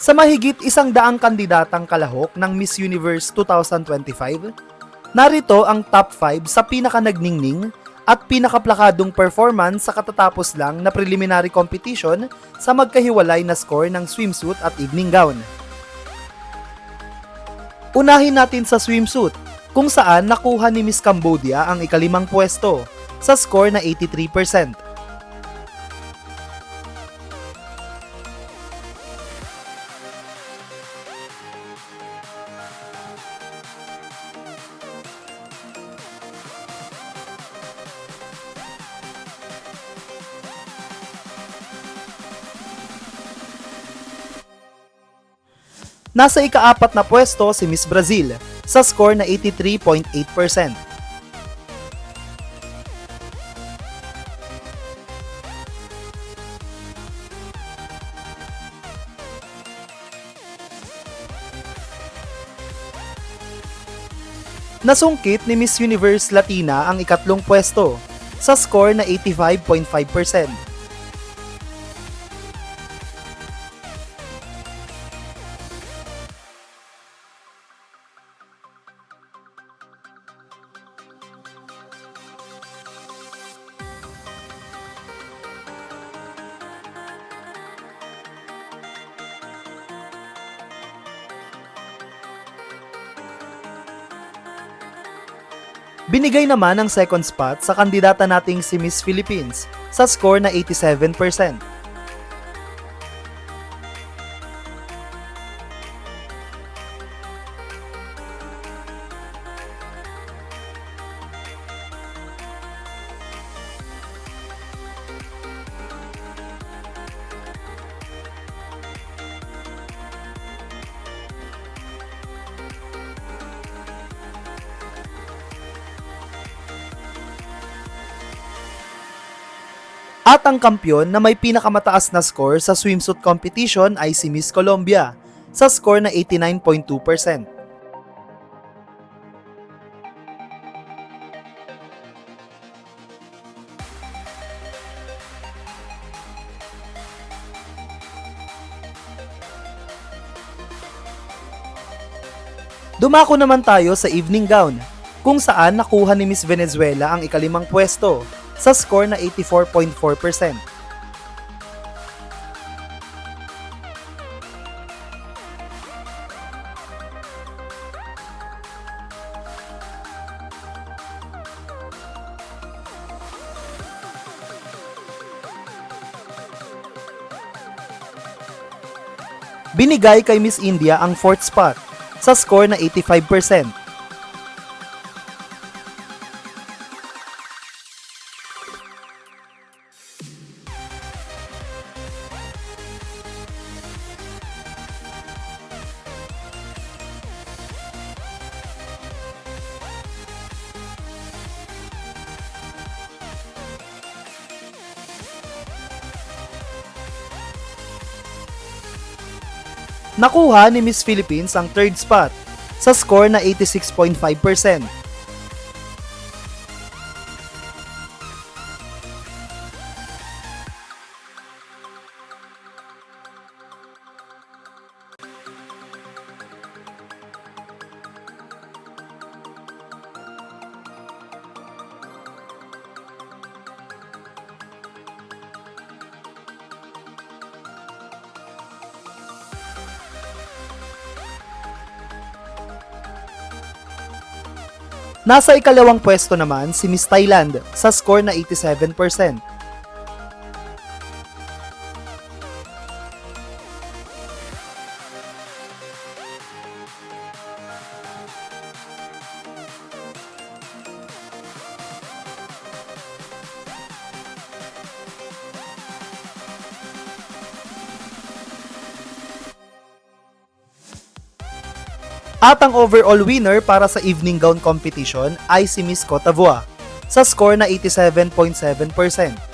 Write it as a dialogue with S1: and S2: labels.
S1: Sa mahigit 100 kandidatang kalahok ng Miss Universe 2025, narito ang top 5 sa pinakanagningning at pinakaplakadong performance sa katatapos lang na preliminary competition sa magkahiwalay na score ng swimsuit at evening gown. Unahin natin sa swimsuit, kung saan nakuha ni Miss Cambodia ang ikalimang pwesto sa score na 83%. Nasa ika-4 na pwesto si Miss Brazil sa score na 83.8%. Nasungkit ni Miss Universe Latina ang ikatlong pwesto sa score na 85.5%. Binigay naman ang second spot sa kandidata nating si Miss Philippines sa score na 87%. At ang kampyon na may pinakamataas na score sa swimsuit competition ay si Miss Colombia sa score na 89.2%. Dumako naman tayo sa evening gown, kung saan nakuha ni Miss Venezuela ang ikalimang pwesto sa score na 84.4%. Binigay kay Miss India ang fourth spot sa score na 85%. Nakuha ni Miss Philippines ang third spot sa score na 86.5%. Nasa ikalawang pwesto naman si Miss Thailand sa score na 87%. At ang overall winner para sa evening gown competition ay si Miss Cote d'Ivoire sa score na 87.7%.